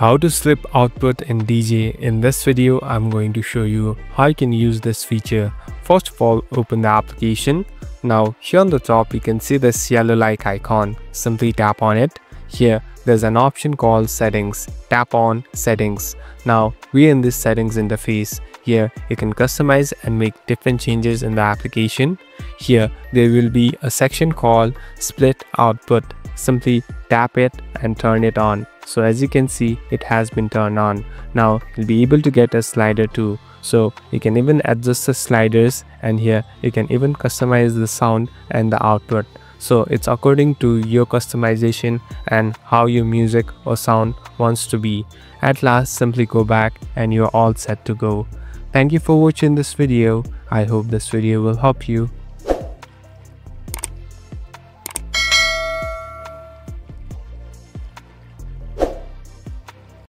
How to slip output in DJ. In this video, I'm going to show you how you can use this feature. First of all, open the application. Now here on the top, you can see this yellow like icon. Simply tap on it. Here, there's an option called settings. Tap on settings. Now we're in this settings interface. Here, you can customize and make different changes in the application. Here, there will be a section called split output. Simply tap it and turn it on. So as you can see, it has been turned on. Now you'll be able to get a slider too. So you can even adjust the sliders, and here you can even customize the sound and the output. So it's according to your customization and how your music or sound wants to be. At last, simply go back and you're all set to go. Thank you for watching this video. I hope this video will help you.